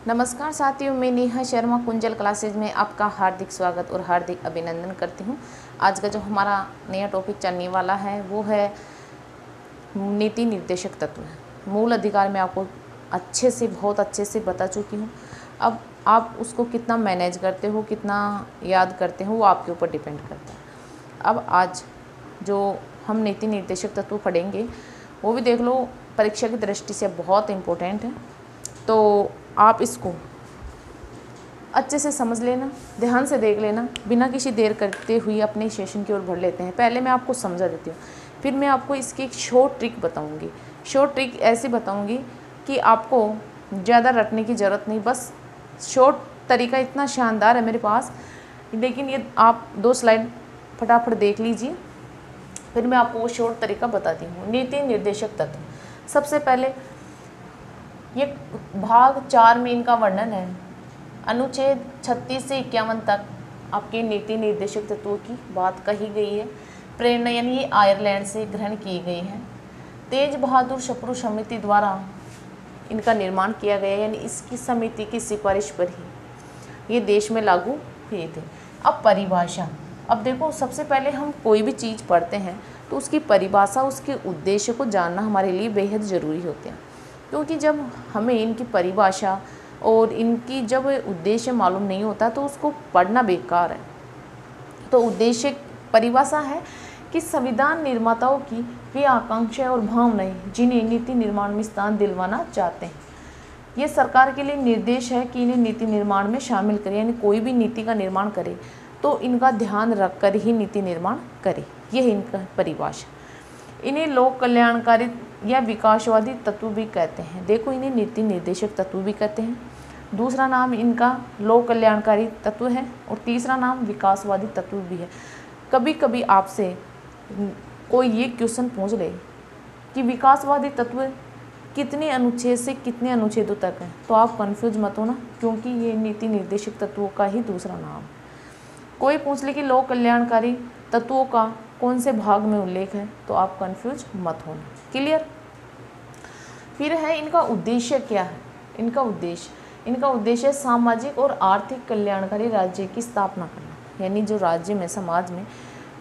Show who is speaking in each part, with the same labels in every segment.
Speaker 1: नमस्कार साथियों, मैं नेहा शर्मा कुंजल क्लासेज में आपका हार्दिक स्वागत और हार्दिक अभिनंदन करती हूँ। आज का जो हमारा नया टॉपिक चलने वाला है वो है नीति निर्देशक तत्व। मूल अधिकार में आपको बहुत अच्छे से बता चुकी हूँ। अब आप उसको कितना मैनेज करते हो, कितना याद करते हो, वो आपके ऊपर डिपेंड करता है। अब आज जो हम नीति निर्देशक तत्व पढ़ेंगे वो भी देख लो, परीक्षा की दृष्टि से बहुत इम्पोर्टेंट है, तो आप इसको अच्छे से समझ लेना, ध्यान से देख लेना। बिना किसी देर करते हुए अपने सेशन की ओर बढ़ लेते हैं। पहले मैं आपको समझा देती हूँ, फिर मैं आपको इसकी एक शॉर्ट ट्रिक बताऊँगी। शॉर्ट ट्रिक ऐसे बताऊँगी कि आपको ज़्यादा रटने की ज़रूरत नहीं। बस शॉर्ट तरीका इतना शानदार है मेरे पास, लेकिन ये आप 2 स्लाइड फटाफट देख लीजिए, फिर मैं आपको वो शॉर्ट तरीका बताती हूँ। नीति निर्देशक तत्व। सबसे पहले ये भाग 4 में इनका वर्णन है। अनुच्छेद 36 से 51 तक आपके नीति निर्देशक तत्वों की बात कही गई है। प्रेरणा यानी ये आयरलैंड से ग्रहण की गई है। तेज बहादुर शप्रू समिति द्वारा इनका निर्माण किया गया, यानी इसकी समिति की सिफारिश पर ही ये देश में लागू हुए थे। अब परिभाषा। अब देखो, सबसे पहले हम कोई भी चीज़ पढ़ते हैं तो उसकी परिभाषा, उसके उद्देश्य को जानना हमारे लिए बेहद ज़रूरी होते हैं, क्योंकि जब हमें इनकी परिभाषा और इनकी जब उद्देश्य मालूम नहीं होता तो उसको पढ़ना बेकार है। तो उद्देश्य परिभाषा है कि संविधान निर्माताओं की वे आकांक्षाएं और भावनाएं जिन्हें नीति निर्माण में स्थान दिलवाना चाहते हैं। ये सरकार के लिए निर्देश है कि इन्हें नीति निर्माण में शामिल करें, यानी कोई भी नीति का निर्माण करे तो इनका ध्यान रखकर ही नीति निर्माण करे। यह है इनका परिभाषा। इन्हें लोक कल्याणकारी या विकासवादी तत्व भी कहते हैं। देखो, इन्हें नीति निर्देशक तत्व भी कहते हैं। दूसरा नाम इनका लोक कल्याणकारी तत्व है और तीसरा नाम विकासवादी तत्व भी है। कभी कभी आपसे कोई ये क्वेश्चन पूछ ले कि विकासवादी तत्व कितने अनुच्छेद से कितने अनुच्छेदों तक है, तो आप कंफ्यूज मत होना, क्योंकि ये नीति निर्देशक तत्वों का ही दूसरा नाम। कोई पूछ ले कि लोक कल्याणकारी तत्वों का कौन से भाग में उल्लेख है, तो आप कंफ्यूज मत होना। क्लियर। फिर है इनका उद्देश्य क्या है। इनका उद्देश्य सामाजिक और आर्थिक कल्याणकारी राज्य की स्थापना करना, यानी जो राज्य में समाज में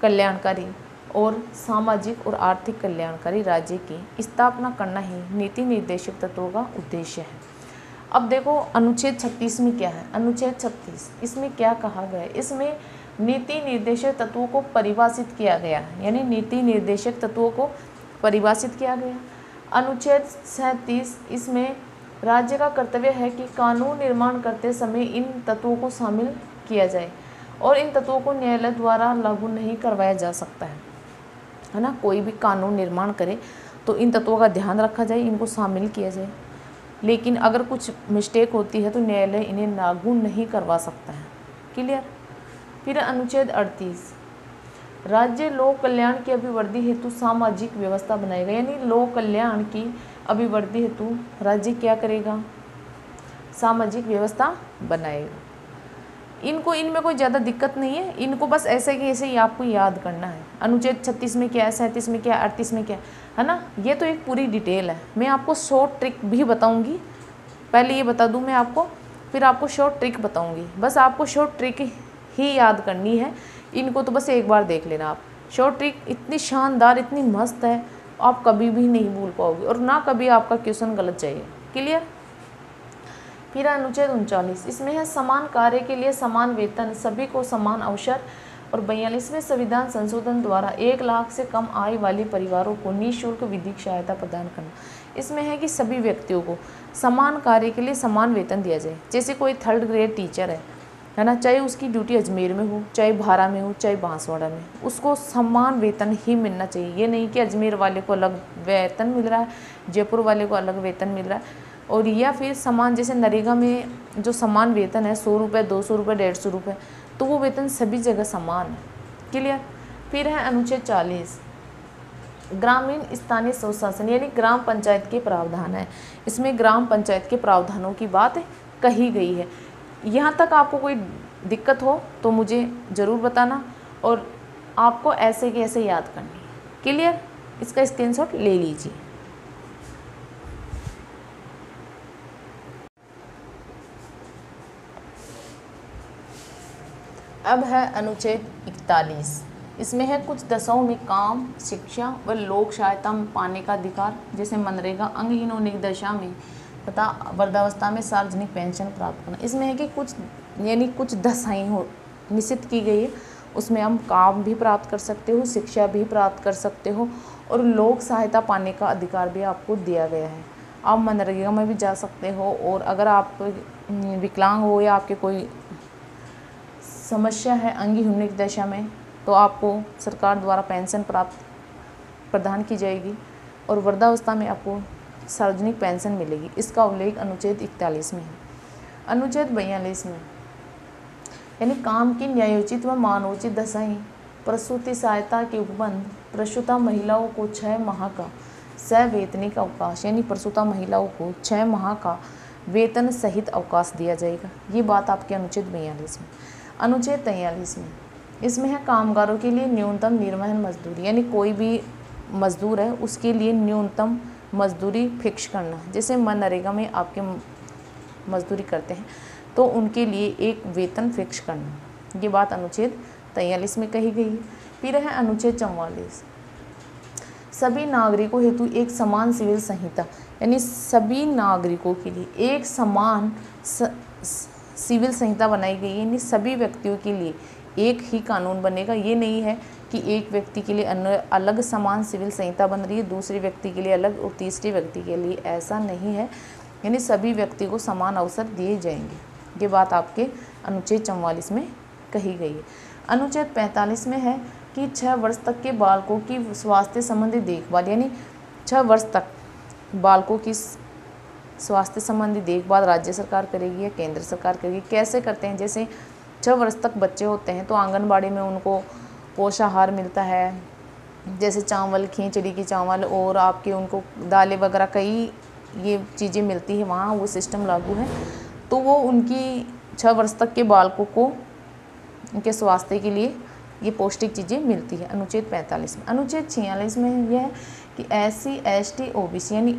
Speaker 1: कल्याणकारी और सामाजिक और आर्थिक कल्याणकारी राज्य की स्थापना करना ही नीति निर्देशक तत्वों का उद्देश्य है। अब देखो, अनुच्छेद 36 में क्या है। अनुच्छेद 36 इसमें क्या कहा गया है। इसमें नीति निर्देशक तत्वों को परिभाषित किया गया है, यानी नीति निर्देशक तत्वों को परिभाषित किया गया। अनुच्छेद 37 इसमें राज्य का कर्तव्य है कि कानून निर्माण करते समय इन तत्वों को शामिल किया जाए और इन तत्वों को न्यायालय द्वारा लागू नहीं करवाया जा सकता है ना। कोई भी कानून निर्माण करे तो इन तत्वों का ध्यान रखा जाए, इनको शामिल किया जाए, लेकिन अगर कुछ मिस्टेक होती है तो न्यायालय इन्हें लागू नहीं करवा सकता है। क्लियर। फिर अनुच्छेद 38 राज्य लोक कल्याण की अभिवृद्धि हेतु सामाजिक व्यवस्था बनाएगा, यानी लोक कल्याण की अभिवृद्धि हेतु राज्य क्या करेगा, सामाजिक व्यवस्था बनाएगा। इनमें कोई ज़्यादा दिक्कत नहीं है, इनको बस ऐसे कि ऐसे ही आपको याद करना है। अनुच्छेद 36 में क्या है, 37 में क्या है, 38 में क्या है ना। ये तो एक पूरी डिटेल है। मैं आपको शॉर्ट ट्रिक भी बताऊंगी, पहले ये बता दूं मैं आपको, फिर आपको शॉर्ट ट्रिक बताऊंगी। बस आपको शॉर्ट ट्रिक ही याद करनी है, इनको तो बस एक बार देख लेना आप। शॉर्ट ट्रिक इतनी शानदार, इतनी मस्त है, आप कभी भी नहीं भूल पाओगे और ना कभी आपका क्वेश्चन गलत जाएगा। क्लियर। फिर अनुच्छेद 39 इसमें है समान कार्य के लिए समान वेतन, सभी को समान अवसर। और 42वें संविधान संशोधन द्वारा 1 लाख से कम आय वाले परिवारों को निःशुल्क विधिक सहायता प्रदान करना। इसमें है कि सभी व्यक्तियों को समान कार्य के लिए समान वेतन दिया जाए। जैसे कोई 3rd ग्रेड टीचर है ना, चाहे उसकी ड्यूटी अजमेर में हो, चाहे भारा में हो, चाहे बांसवाड़ा में, उसको समान वेतन ही मिलना चाहिए। ये नहीं कि अजमेर वाले को अलग वेतन मिल रहा है, जयपुर वाले को अलग वेतन मिल रहा है, और या फिर समान, जैसे नरेगा में जो समान वेतन है 100 रुपये, 200 रुपये, 150 रुपये, तो वो वेतन सभी जगह समान है। क्लियर। फिर है अनुच्छेद 40 ग्रामीण स्थानीय स्वशासन, यानी ग्राम पंचायत के प्रावधान है। इसमें ग्राम पंचायत के प्रावधानों की बात कही गई है। यहाँ तक आपको कोई दिक्कत हो तो मुझे ज़रूर बताना, और आपको ऐसे के ऐसे याद करनी है। क्लियर। इसका स्क्रीनशॉट ले लीजिए। अब है अनुच्छेद 41। इसमें है कुछ दशाओं में काम, शिक्षा व लोक सहायता पाने का अधिकार, जैसे मनरेगा, अंगहीनों दशा में तथा वृद्धावस्था में सार्वजनिक पेंशन प्राप्त करना। इसमें है कि कुछ यानी कुछ दशाएं हो निश्चित की गई है, उसमें हम काम भी प्राप्त कर सकते हो, शिक्षा भी प्राप्त कर सकते हो और लोक सहायता पाने का अधिकार भी आपको दिया गया है। आप मनरेगा में भी जा सकते हो और अगर आप विकलांग हो या आपके कोई समस्या है अंगहीन की दशा में तो आपको सरकार द्वारा पेंशन प्रदान की जाएगी और वृद्धावस्था में आपको सार्वजनिक पेंशन मिलेगी। इसका उल्लेख अनुच्छेद 41 में है। अनुच्छेद 42 में यानी काम की न्यायोचित व मानवोचित दशाएं, प्रसूति सहायता के उपबंध, प्रसूता महिलाओं को 6 माह का सवैतनिक अवकाश, यानी प्रसूता महिलाओं को 6 माह का वेतन सहित अवकाश दिया जाएगा। ये बात आपके अनुच्छेद 42 में। अनुच्छेद 43 में इसमें है कामगारों के लिए न्यूनतम निर्वहन मजदूरी, यानी कोई भी मजदूर है उसके लिए न्यूनतम मजदूरी फिक्स करना। जैसे मनरेगा में आपके मजदूरी करते हैं तो उनके लिए एक वेतन फिक्स करना। ये बात अनुच्छेद 43 में कही गई है। फिर है अनुच्छेद 44। सभी नागरिकों हेतु एक समान सिविल संहिता, यानी सभी नागरिकों के लिए एक समान सिविल संहिता बनाई गई है, यानी सभी व्यक्तियों के लिए एक ही कानून बनेगा। ये नहीं है कि एक व्यक्ति के लिए अलग समान सिविल संहिता बन रही है, दूसरे व्यक्ति के लिए अलग और तीसरे व्यक्ति के लिए, ऐसा नहीं है। यानी सभी व्यक्ति को समान अवसर दिए जाएंगे। ये बात आपके अनुच्छेद 44 में कही गई है। अनुच्छेद 45 में है कि 6 वर्ष तक के बालकों की स्वास्थ्य संबंधी देखभाल, यानी 6 वर्ष तक बालकों की स्वास्थ्य संबंधी देखभाल राज्य सरकार करेगी या केंद्र सरकार करेगी। कैसे करते हैं, जैसे 6 वर्ष तक बच्चे होते हैं तो आंगनबाड़ी में उनको पोषाहार मिलता है, जैसे चावल, खिचड़ी की चावल और आपके उनको दालें वगैरह कई ये चीज़ें मिलती है, वहाँ वो सिस्टम लागू है। तो वो उनकी 6 वर्ष तक के बालकों को उनके स्वास्थ्य के लिए ये पौष्टिक चीज़ें मिलती है। अनुच्छेद 45 में। अनुच्छेद 46 में यह है कि SC, ST, OBC यानी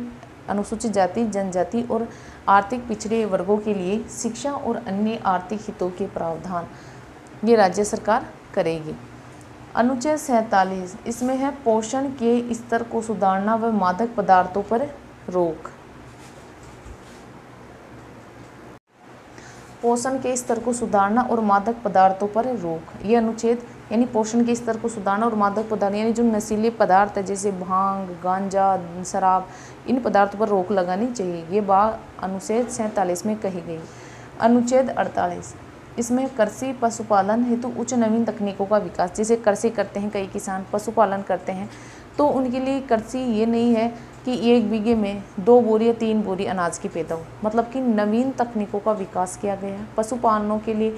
Speaker 1: अनुसूचित जाति, जनजाति और आर्थिक पिछड़े वर्गों के लिए शिक्षा और अन्य आर्थिक हितों के प्रावधान ये राज्य सरकार करेगी। अनुच्छेद 47 इसमें है पोषण के स्तर को सुधारना व मादक पदार्थों पर रोक। पोषण के स्तर को सुधारना और मादक पदार्थों पर रोक। ये अनुच्छेद यानी पोषण के स्तर को सुधारना और मादक पदार्थ यानी जो नशीले पदार्थ है जैसे भांग, गांजा, शराब, इन पदार्थों पर रोक लगानी चाहिए। ये बात अनुच्छेद 47 में कही गई। अनुच्छेद 48 इसमें कृषि पशुपालन हेतु उच्च नवीन तकनीकों का विकास। जैसे कृषि करते हैं कई किसान, पशुपालन करते हैं तो उनके लिए कृषि ये नहीं है कि 1 बीघे में 2 बोरी या 3 बोरी अनाज की पैदा हो, मतलब कि नवीन तकनीकों का विकास किया गया है। पशुपालनों के लिए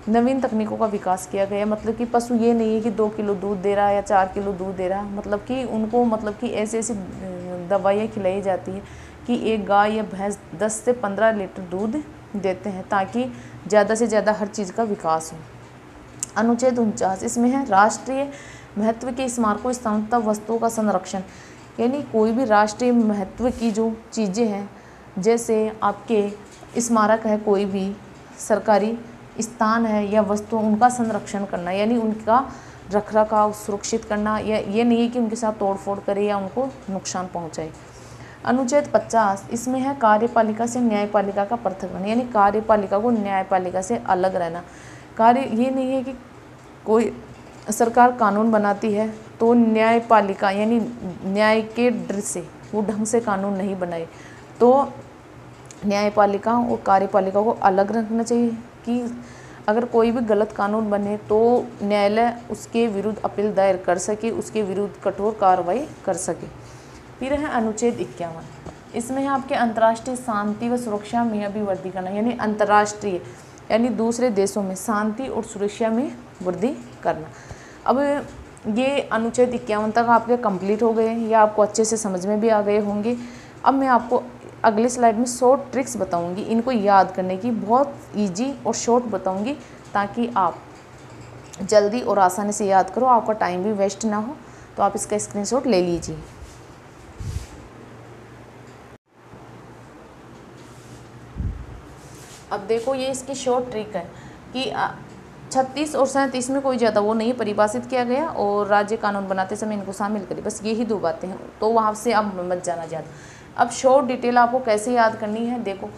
Speaker 1: नवीन तकनीकों का विकास किया गया है, मतलब कि पशु ये नहीं है कि 2 किलो दूध दे रहा है या 4 किलो दूध दे रहा है, मतलब कि उनको ऐसी ऐसी दवाइयाँ खिलाई जाती है कि एक गाय या भैंस 10 से 15 लीटर दूध देते हैं ताकि ज़्यादा से ज़्यादा हर चीज़ का विकास हो। अनुच्छेद 49 इसमें है राष्ट्रीय महत्व के स्मारकों, स्थानतः वस्तुओं का संरक्षण, यानी कोई भी राष्ट्रीय महत्व की जो चीज़ें हैं जैसे आपके स्मारक है, कोई भी सरकारी स्थान है या वस्तु, उनका संरक्षण करना, यानी उनका रखरखाव सुरक्षित करना, या ये नहीं है कि उनके साथ तोड़फोड़ करे या उनको नुकसान पहुंचाए। अनुच्छेद 50 इसमें है कार्यपालिका से न्यायपालिका का पृथककरण, यानी कार्यपालिका को न्यायपालिका से अलग रहना। कार्य ये नहीं है कि कोई सरकार कानून बनाती है तो न्यायपालिका यानी न्याय के डर से वो ढंग से कानून नहीं बनाए, तो न्यायपालिका और कार्यपालिका को अलग रखना चाहिए कि अगर कोई भी गलत कानून बने तो न्यायालय उसके विरुद्ध अपील दायर कर सके, उसके विरुद्ध कठोर कार्रवाई कर सके। फिर है अनुच्छेद 51 इसमें है आपके अंतर्राष्ट्रीय शांति व सुरक्षा में अभिवृद्धि करना, यानी अंतर्राष्ट्रीय यानी दूसरे देशों में शांति और सुरक्षा में वृद्धि करना। अब ये अनुच्छेद 51 तक आपके कंप्लीट हो गए या आपको अच्छे से समझ में भी आ गए होंगे। अब मैं आपको अगले स्लाइड में शॉर्ट ट्रिक्स बताऊंगी, इनको याद करने की बहुत इजी और शॉर्ट बताऊंगी ताकि आप जल्दी और आसानी से याद करो, आपका टाइम भी वेस्ट ना हो। तो आप इसका स्क्रीनशॉट ले लीजिए। अब देखो ये इसकी शॉर्ट ट्रिक है कि 36 और 37 में कोई ज़्यादा वो नहीं परिभाषित किया गया, और राज्य कानून बनाते समय इनको शामिल करें, बस यही 2 बातें हैं, तो वहाँ से अब मत जाना ज़्यादा। अब शॉर्ट डिटेल आपको कैसे याद करनी है, देखो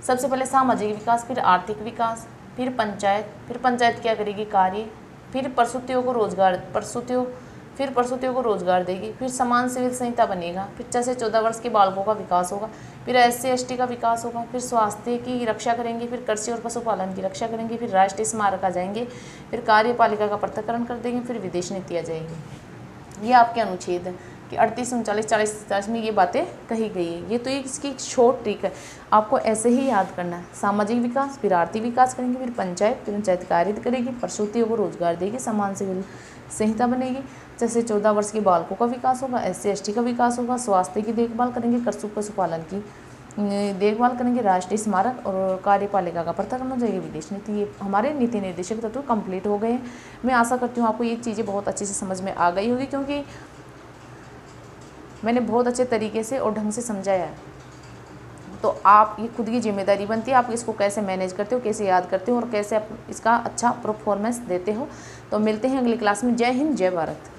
Speaker 1: सबसे पहले सामाजिक विकास, फिर आर्थिक विकास, फिर पंचायत क्या करेगी, कार्य, फिर प्रसूतियों को रोजगार देगी, फिर समान सिविल संहिता बनेगा, फिर 6 से 14 वर्ष के बालकों का विकास होगा, फिर SC ST का विकास होगा, फिर स्वास्थ्य की रक्षा करेंगे, फिर कृषि और पशुपालन की रक्षा करेंगे, फिर राष्ट्रीय स्मारक आ जाएंगे, फिर कार्यपालिका का पृथक्करण कर देंगे, फिर विदेश नीति आ जाएगी। ये आपके अनुच्छेद है कि 38, 39, 40, 47 में ये बातें कही गई है। ये तो एक इसकी शॉर्ट ट्रिक है, आपको ऐसे ही याद करना है। सामाजिक विकास, फिर आर्थिक विकास करेंगे, फिर पंचायत कार्य करेगी, प्रसूतियों को रोजगार देगी, समान सिविल संहिता बनेगी, जैसे 14 वर्ष के बालकों का विकास होगा, SC ST का विकास होगा, स्वास्थ्य की देखभाल करेंगे, कृषि पशुपालन की देखभाल करेंगे, राष्ट्रीय स्मारक और कार्यपालिका का पृथक्करण हो जाएगी, विदेश नीति। ये हमारे नीति निर्देशक तत्व कंप्लीट हो गए। मैं आशा करती हूँ आपको ये चीज़ें बहुत अच्छे से समझ में आ गई होगी, क्योंकि मैंने बहुत अच्छे तरीके से और ढंग से समझाया है। तो आप ये खुद की जिम्मेदारी बनती है, आप इसको कैसे मैनेज करते हो, कैसे याद करते हो और कैसे आप इसका अच्छा परफॉर्मेंस देते हो। तो मिलते हैं अगली क्लास में। जय हिंद, जय भारत।